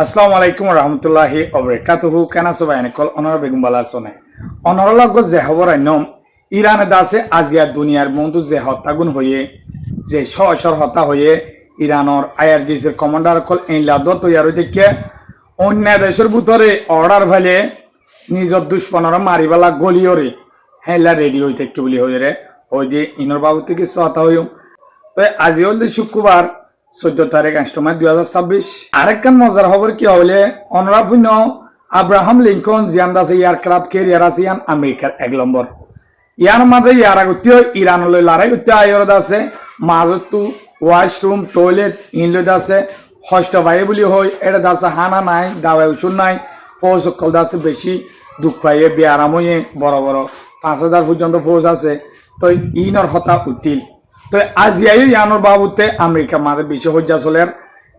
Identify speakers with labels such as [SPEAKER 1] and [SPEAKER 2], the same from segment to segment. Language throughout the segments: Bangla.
[SPEAKER 1] আসসালামু আলাইকুম রহমতুল্লাহি অবরাকাতুহু কেনা সবাই এনেকল অনর বেগুম বালা সনে অনর লগ যে খবর আইনম ইরানে দাসে আজিয়া দুনিয়ার বন্ধু যে হত্যাগুণ হয়ে যে সশর হত্যা হয়ে ইরানর আইআরজিসির কমান্ডার কল এই লাদ তৈয়ার থেকে অন্য দেশের ভিতরে অর্ডার ফেলে নিজের দুশ্মনর মারিবালা গলিয়রে হেলা রেডি হইতে কি বলি হয়ে রে হই যে ইনর বাবু থেকে হত্যা হইম তো আজি হল শুক্রবার 14 তারিখ 8 মাস 2026 আরেকখান মজার খবর কি হলে অনরাফুন্য আব্রাহাম লিঙ্কন জিয়ান দাসে এয়ারক্রাফট ক্যারিয়ার আসিয়ান আমেরিকার 1 নম্বর ইয়ার মাঝে ইয়ার আগতীয় ইরানলৈ লড়াই করতে আয়রদ আছে মাজতো ওয়াশরুম টয়লেট ইনলৈ আছে ষষ্ঠ ভাই বুলি হয় এটা দাসে হানা নাই দাওয়াই ওষুধ নাই ফৌজ সকল দাসে বেশি দুঃখ পাইয়ে বেআরাম হয়ে বড় বড় 5000 পর্যন্ত ফৌজ আছে তো ইনর হতা উঠিল তো আজিয়াই ইয়ানোর বাবুতে আমেরিকা মাঝে বেশি হজ্জা চলের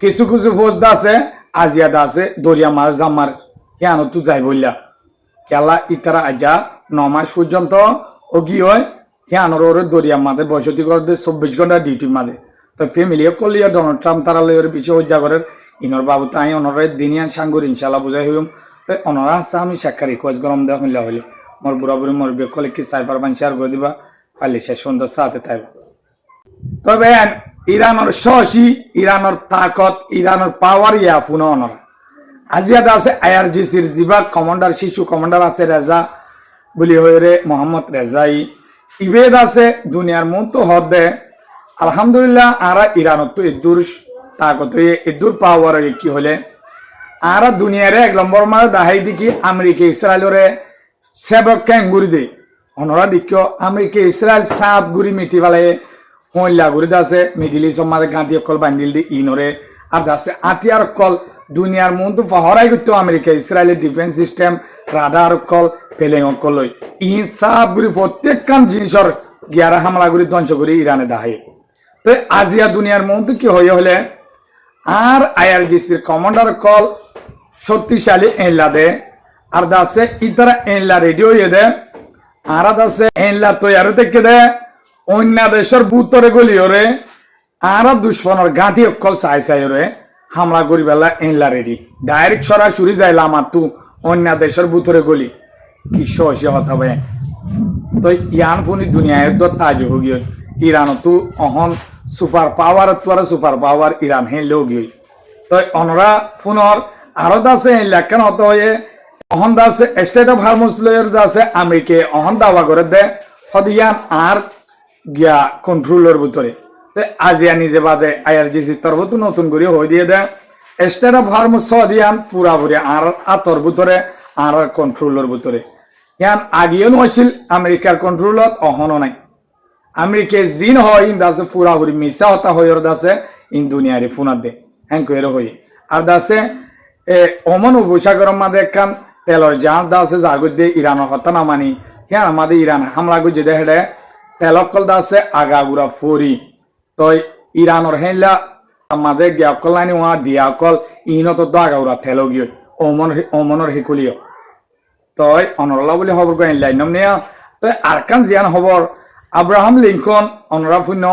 [SPEAKER 1] কিছু কিছু ফৌজ আছে আজিয়া দাসে দরিয়া মাছ জামার ইয়ানো তো যাই বললা খেলা ইতারা আজা 9 মাস পর্যন্ত ওগি হয় ইয়ানোর ওরে দরিয়া মাঝে বসতি করতে 24 ঘন্টা ডিউটি মাঝে তো ফ্যামিলি কলিয়া ডোনাল্ড ট্রাম্প তারা লয়ের বেশি হজ্জা করের ইনর বাবুতে আই অনরের দিনিয়ান সাঙ্গুর ইনশাল্লাহ বুঝাই হইম তো অনরা আছে আমি সাক্ষাৎ রিকোয়েস্ট গরম দেওয়া হইলা হইলে মোর বুড়া বুড়ি মোর বিয়ে কি সাইফার বান শেয়ার করে দিবা ফাইলে সে সুন্দর সাথে তাই তবে ইরানের সহসী ইরানের তাকত ইরানের পাওয়ার ইয়া ফুন অনরা আজিয়াদ আছে আইআরজিসির জিবা কমান্ডার শিশু কমান্ডার আছে রেজা বলি হয়ে মোহাম্মদ রেজাই ইবেদ আছে দুনিয়ার মতো হদে আলহামদুলিল্লাহ আরা ইরানত তো ইদুর তাকত ইদুর পাওয়ার কি হলে আরা দুনিয়ারে 1 নম্বর মারে দাহাই দিকি আমেরিকা ইসরায়েলরে সেবক ক্যাঙ্গুরি দে অনরা দিক্য আমেরিকা ইসরায়েল সাত গুড়ি মিটি ফেলে হইলা গুড়ি দাসে মিডিল ইস্ট মাঝে গাঁটি কল বান্ডিল দি ইনরে আর দাসে আতিয়ার কল দুনিয়ার মতো পাহরাই করতে আমেরিকা ইসরায়েলের ডিফেন্স সিস্টেম রাডার কল পেলেং কল ই সাত গুড়ি প্রত্যেকখান জিনিসর গিয়ারা হামলা গুড়ি ধ্বংস করি ইরানে দাহাই তো আজিয়া দুনিয়ার মতো কি হয়ে হলে আর আইআরজিসির কমান্ডার কল শক্তিশালী এনলা দে আর দাসে ইতারা এনলা রেডিও ইয়ে দে আর দাসে এনলা তৈয়ার থেকে দে অন্য দেশের বুতরে গলিওরে আর দুশ্মনের গাঁটি অকল চাই চাই রে হামলা করি বেলা এনলা রেডি ডাইরেক্ট সরাসরি যাইলা আমার তু অন্য দেশের বুতরে গলি কি সহসে কথা ভাই তো ইয়ান ফোনি দুনিয়ায় তো তাজ হোগি ইরান তো অহন সুপার পাওয়ার তোরা সুপার পাওয়ার ইরান হে লোগি তো অনরা ফোনর আরো দাসে লেখান হতো হয়ে অহন দাসে স্টেট অফ হারমোস লয়ের দাসে আমেরিকা অহন দাওয়া করে দে হদিয়ান আর গিয়া কন্ট্রোলের ভিতরে তো আজিয়া নিজে বাদে আইআরজিসি তরফ তো নতুন করে হয়ে দিয়ে দেয় স্টেট অফ হারমোস সদিয়ান পুরাপুরি আর আতর ভিতরে আর কন্ট্রোলের ভিতরে ইয়ান আগিও নছিল আমেরিকার কন্ট্রোলত অহনও নাই আমেরিকা জিন হয় ইন দাসে পুরাপুরি মিশা হতা হয়ে দাসে ইন দুনিয়ারে ফোনার দে হ্যাঁ কইর হয়ে আর দাসে অমন উপসাগর মাঝে একখান তেলর জাহাজ দাসে জাগত দিয়ে ইরানের হত্যা না মানি হ্যাঁ আমাদের ইরান হামলা গুজে দেখে তেলকল দাসে আগাগুড়া ফরি তো ইরানের হেলা আমাদের গিয়াকল নানি ওয়া দিয়াকল ইনত তো আগাগুড়া তেল গিয়ে ওমনের হিকুলিও তই অনরলা বলে খবর গো লাইনম নিয়া তই আরকান জিয়ান খবর আব্রাহাম লিঙ্কন অনরাফুন্য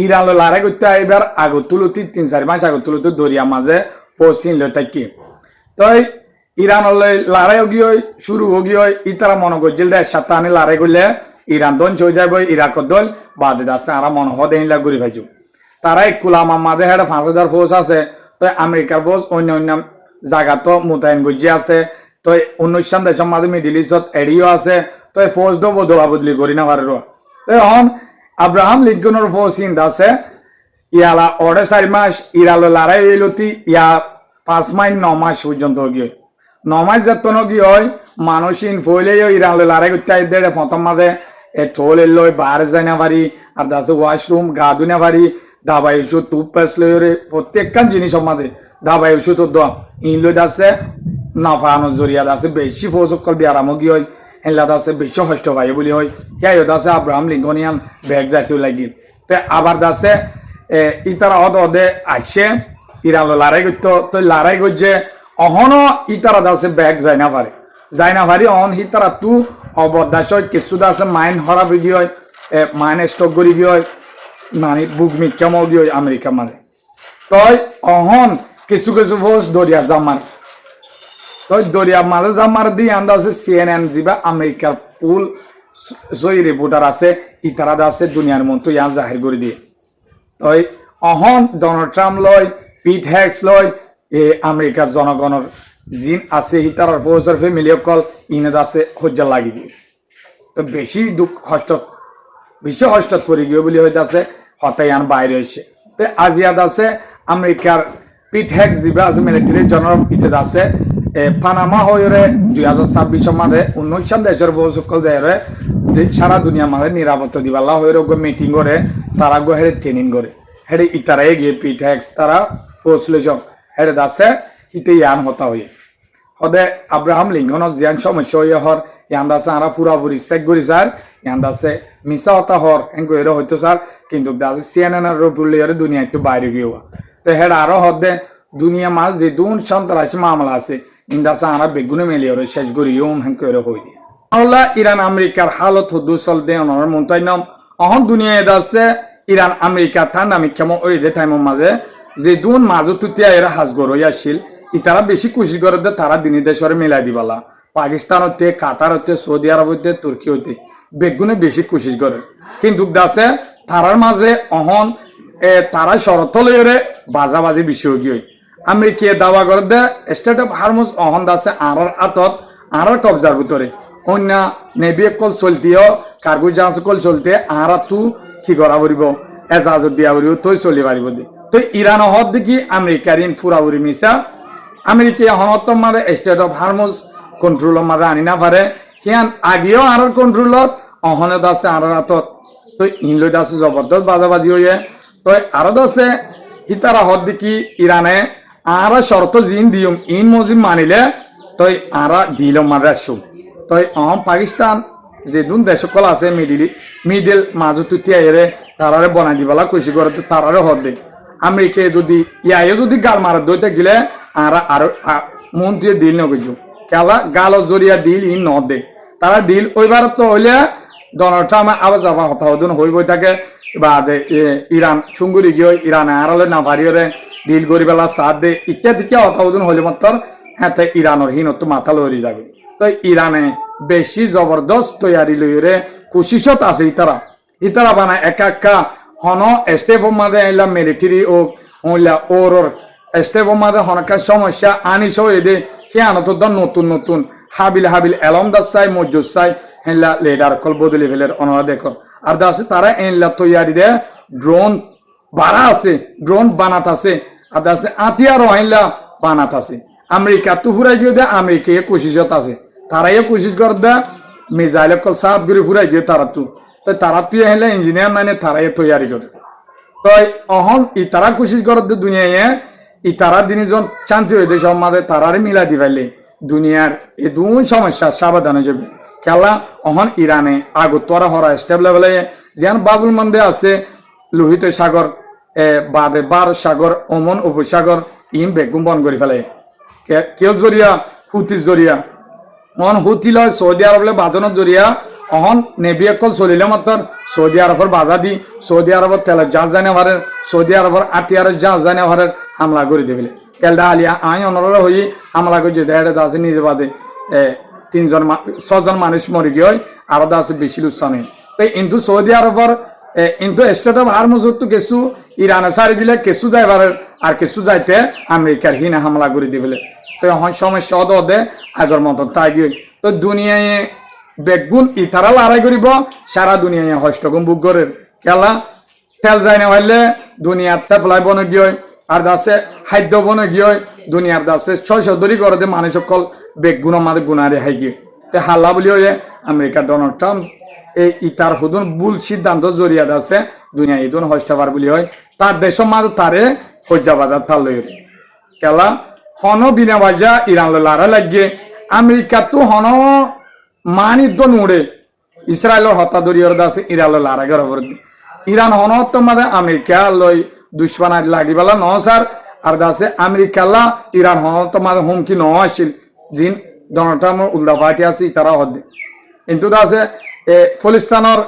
[SPEAKER 1] ইরানলৈ লড়াই করতে এবার আগত তুলতি 3-4 মাস আগত তুলতি দরিয়া মাঝে পশ্চিম লৈ থাকি তই ইরানলৈ লড়াই গিয়ে শুরু গিয়ে ইতারা মনে করছিল দে সাতানি লড়াই করলে ইরান দন চলে যাবে ইরাকত দল বাদে আছে আর মনে হদ এইলা ঘুরি ভাইজু তারা কুলামা মাঝে হেডে 5000 ফৌজ আছে তো আমেরিকার ফৌজ অন্য অন্য জায়গা তো মোতায়েন গজি আছে তো 19 দেশের মাঝে মিডিল ইস্টত এডিও আছে তো ফৌজ দো বদলা বদলি করি না পারে তো এখন আব্রাহাম লিঙ্কনের ফৌজ চিন্তা আছে ইয়ালা 4 মাস ইরালো লড়াই হইলতি ইয়া 5 মাস 9 মাস পর্যন্ত গিয়ে 9 মাস যতন কি হয় মানুষিন ফইলেও ইরানলৈ লড়াই করতে আইদে প্রথম মাঝে ঠোল লই বার যাই না পারি আর দাসে ওয়াশরুম গা ধুই না পারি দাবাই ওষুধ টুথপেস্ট লই প্রত্যেকখান জিনিসের মাঝে দাবাই ওষুধ দোয়া ইন লই দাসে নাফানোর জরিয়া দাসে বেশি ফৌজকল বিয়ারামো গিয়ে হয় হেলা দাসে বেশি হষ্ট ভাই বলি হয় হ্যাঁ দাসে আব্রাহাম লিঙ্কনিয়ান ব্যাগ যাইতে লাগিল তো আবার দাসে ইতারা অদে আসছে ইরানলৈ লড়াই করতো তো লড়াই করছে অহনো ইতারা দাসে ব্যাগ যায় না পারি অহন হিতারা তু অবদাস কিছু দাসে মাইন হরাপ গিয়ে মাইন স্টক করি গিয়ে মানে বুক মিক্ষামও গিয়ে আমেরিকা মানে তই অহন কিছু কিছু ফৌজ দরিয়া জামার তো দরিয়া মাঝে জামার দিয়ে আন্দা আছে CNN যিবা আমেরিকার ফুল জয়ী রিপোর্টার আছে ইতারা আছে দুনিয়ার মতো ইয়ান জাহির করে দিয়ে তো অহন ডোনাল্ড ট্রাম্প লয় পিট হ্যাক্স লয় এ আমেরিকার জনগণের জিন আছে ইতারার ফৌজের ফ্যামিলি অকল ইনেদ আছে হজ্জা লাগি দিয়ে তো বেশি দুঃখ কষ্ট বিশ্ব হস্ত পড়ে গিয়ে বলে হইতে আছে হতায়ান বাইরে হয়েছে তো আজিয়াদ আছে আমেরিকার পিট হ্যাক যিবা আছে মিলিটারি জেনারেল ইতে আছে পানামা হয়ে 2026 মাঝে 19 দেশের বহু সকল জায়গায় সারা দুনিয়া মাঝে নিরাপত্তা দিবাল্লা হয়ে মিটিং করে তারা গো হেরে ট্রেনিং করে হেরে ইতারাই গিয়ে পিট হ্যাক্স তারা ফৌসলে যাও হেরে দাসে হিতে ইয়ান হতা হয়ে হদে আব্রাহাম লিঙ্কনের জিয়ান সমস্যা হয়ে হর ইয়ান দাসে আরা পুরাপুরি চেক করি স্যার ইয়ান দাসে মিশা হতা হর এঙ্কো এর হইতো স্যার কিন্তু দাসে CNN এর রুপুলিয়ারে দুনিয়া একটু বাইরে গিয়ে তো হেরে আরো হদে দুনিয়া মাঝ যে দুন সন্ত্রাসী মামলা আছে ইন্দাসা আরা বেগুনে মেলিয়রে শেষ করি হেঙ্কো এর হই দিয়ে আল্লাহ ইরান আমেরিকার হালত হদু চল দে অনর মন্তাইনম অহন দুনিয়া এদাসে ইরান আমেরিকা ঠান্ডা মিক্ষম ওই যে টাইমের মাঝে যে দুন মাজু তুতিয়া এরা হাজগর হয়ে আসছিল ইতারা বেশি খুশি করে দে তারা দিনী দেশরে মিলাই দিবালা পাকিস্তান হতে কাতার হতে সৌদি আরব হতে তুর্কি হতে বেগুনে বেশি খুশি করে কিন্তু দাসে তারার মাঝে অহন তারা শরত লইরে বাজাবাজি বিষয় গিয়ে আমেরিকা দাবা করে দে স্টেট অফ হারমুজ অহন দাসে আরার আতত আরার কবজার ভিতরে অন্য নেভি কল চলতিও কার্গো জাহাজ কল চলতে আরা তু কি করা পড়ব এজাজত দিয়া পড়ব তই চলি পারিব দে তো ইরান হদ দেখি আমেরিকার ইন ফুরাবুরি মিশা আমেরিকা হনত মারে স্টেট অফ হারমুজ কন্ট্রোল মারে আনি না পারে হিয়ান আগেও আরার কন্ট্রোলত অহনে দাসে আরার আতত তো ইনলৈ দাসে জবরদস্ত বাজাবাজি হয়ে তো আরো দাসে হিতারা হদ দেখি ইরানে আরা শর্ত জিন দিম ইন মজিম মানিলে তো আরা ডিল মারে আসুম তো পাকিস্তান যে দুন দেশ সকল আছে মিডিল মাজু তুতিয়া এরে তারারে বনাই দিবালা খুশি করে তারারে হদ দে আমেরিকা যদি ইয়াও যদি গাল মারা দইতে গেলে আরা আর মন্ত্রী ডিল নগজু কেলা গাল জরিয়া ডিল ইন ন দে তারা ডিল ওইবার তো হইলে ডোনাল্ড ট্রাম্প আবার যাবা হতা হদন হইবই থাকে বাদে ইরান চুঙ্গুরি গিয়ে ইরানে আরালে না পারিরে ডিল করিবেলা সাথ দে ইত্যাদি হতা হদন হইলে মাত্র হ্যাঁ ইরানের হীনত মাথা লড়ি যাবে তো ইরানে বেশি জবরদস্ত তৈয়ারি লইরে কোশিশত আছে ইতারা বানায় একা হন স্টেপ মাঝে এলা মিলিটারি ও হইলা ওর স্টেপ মাঝে হনকা সমস্যা আনিস হয়ে দে সে আনত নতুন হাবিল এলম দাস চাই মজুদ চাই হেলা লেডার কল বদলি ফেলের অনরা দেখো আর দাসে তারা এনলা তৈয়ারি দে ড্রোন বাড়া আছে ড্রোন বানাত আছে আর দাসে আতিয়ার হেলা বানাত আছে আমেরিকা তু ফুরাই গিয়ে দে আমেরিকা কোশিশত আছে তারাই কোশিশ কর দে মিসাইল কল সাত করে ফুরাই গিয়ে তারা তুই হেলে ইঞ্জিনিয়ার নাইনে তারাই তৈয়ারি করে তো অহন ইতারা কোশিশ কর দে দুনিয়ায় ইতারা দিনজন শান্তি হয়ে দেশ মাঝে তারারে মিলা দি পাইলে দুনিয়ার এই দুই সমস্যা সাবধান হয়ে যাবে খেলা অহন ইরানে আগতরা হরা স্টেপ লেভেলে যেন বাবুল মন্দে আছে লোহিত সাগর বাদে বার সাগর ওমন উপসাগর ইন বেগুম বন করে ফেলে কেউ জরিয়া হুতির জরিয়া অহন হুতি লয় সৌদি আরবলে বাজানোর জরিয়া অহন নেভি একল চলিলে মাত্র সৌদি আরবের বাজা দি সৌদি আরবের তেলের জাহাজ জানে পারে সৌদি আরবের আটিয়ারের জাহাজ জানে পারে হামলা করে দিবিলে কেলদা আলিয়া আই অনরা হই হামলা করে যেতে হেঁটে আছে নিজে বাদে 6জন মানুষ মরে গিয়ে আরো আছে বেশি লুসানি তো কিন্তু সৌদি আরবের কিন্তু স্টেট অফ হারমুজ তো কিছু ইরানে সারি দিলে কিছু যাইবার আর কিছু যাইতে আমেরিকার হিনে হামলা করে দিবিলে তো সমস্যা হদে আগের মতন তাই গিয়ে তো দুনিয়ায় বেগুন ইতারা লড়াই করিব সারা দুনিয়ায় হস্তগুম বুক করে খেলা তেল যায় না হইলে দুনিয়ার সাপ্লাই বনে গিয়ে আর দাসে খাদ্য বনে গিয়ে দুনিয়ার দাসে 600 দরি করে মানুষ সকল বেগুন আমাদের গুণারে হাই গিয়ে তে হাল্লা বলি হয়ে আমেরিকা ডোনাল্ড ট্রাম্প এই ইতার হুদুন ভুল সিদ্ধান্ত জড়িয়ে আছে দুনিয়া ইদুন হস্তবার বলি হয় তার দেশের মাঝে তারে হজ্জাবাজার তার লই খেলা হন বিনা বাজা ইরান লড়া লাগিয়ে আমেরিকা তো হন মানিদ্য নুড়ে ইসরায়েলের হত্যা দরিয়র দাসে ইরানের লারাগের অবর ইরান হনত মাদে আমেরিকা লই দুশ্মনার লাগিবালা ন স্যার আর দাসে আমেরিকালা ইরান হনত মাদে হুমকি ন আসিল জিন ডোনাল্ড ট্রাম্প উল্টা পার্টি আছে তারা হদে কিন্তু দাসে ফলিস্তানের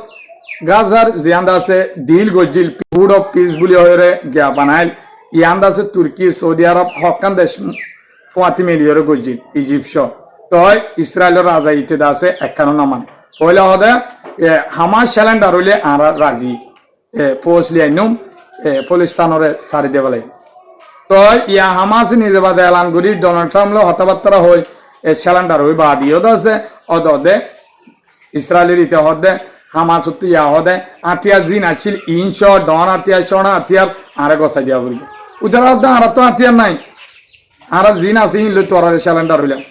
[SPEAKER 1] গাজার জিয়ান দাসে ডিল গজিল ফুড অফ পিস বলি হয়ে গিয়া বানাইল ইয়ান আছে তুর্কি সৌদি আরব হকান দেশ 40 মিলিয়ন গজিত ইজিপ্ট তই ইসরায়েলের রাজা ইতে আছে একান্ন নামান পয়লা হদে হামাস স্যালেন্ডার হইলে আর রাজি ফৌজ লিয়াইনুম ফলিস্তানরে সারি দেবলে তো ইয়া হামাস নিজে বাদে এলান করি ডোনাল্ড ট্রাম্প হতাবার্তা হই স্যালেন্ডার হই বা দিও আছে অদে ইসরায়েলের ইতে হদে হামাস ইয়া হদে আতিয়ার জিন আসছিল ইনশ ডন আতিয়ার সোনা আতিয়ার আরে কথা দিয়া বলবে উদার হদে আর তো আতিয়ার নাই আর জিন আছে ইনলে তোরা স্যালেন্ডার হইলাম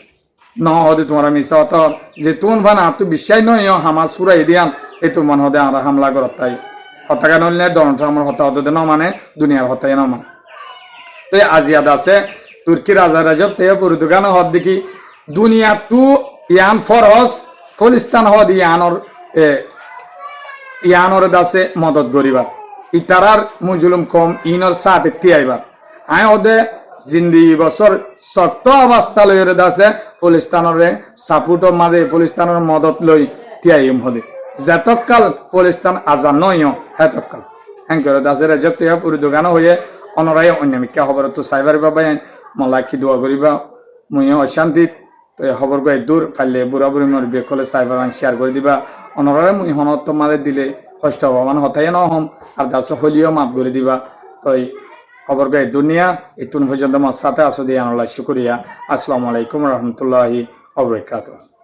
[SPEAKER 1] ন হদে তোমরা মিশা হত যে তুন ভান আতু বিশ্বাস নয় হামাস পুরাই দিয়ান এই তো মন হদে আর হামলা করত তাই হতাকা নইলে ডোনাল্ড ট্রাম্পের হতা হতে ন মানে দুনিয়ার হতাই ন মানে তো আজিয়াদ আছে তুর্কি রাজা রাজব তে পর্তুগান হদ দেখি দুনিয়া তু ইয়ান ফরস ফলিস্তান হদ ইয়ানর দাসে মদত গরিবার ইতারার মুজুলুম কম ইনর সাথে তিয়াইবার আয় ওদে জিন্দিগি বছর শক্ত অবস্থা লইরে দাসে ফলিস্তানরে সাপুটো মাদে ফলিস্তানের মদত লই তিয়াইম হদে যতকাল ফলিস্তান আজান নয় হেতকাল হ্যাঙ্করে দাসে রাজব তে পর্তুগান হয়ে অনরায় অন্যমিকা খবর তো সাইবার বাবা মলাকি দোয়া করিবা মুই অশান্তিত তো খবর গো দূর ফাইলে বুড়া বুড়ি মর বেকলে সাইবার শেয়ার করে দিবা অনরায় মুই হনত মাদের দিলে কষ্ট হবা মানে হতাই ন হম আর দাস হলিও মাফ করে দিবা তো খবর গো দুনিয়া ইতুন পর্যন্ত আমার সাথে আসো দিয়ে আনলা শুকরিয়া আসসালামু আলাইকুম রহমতুল্লাহি ওয়া বারাকাতুহু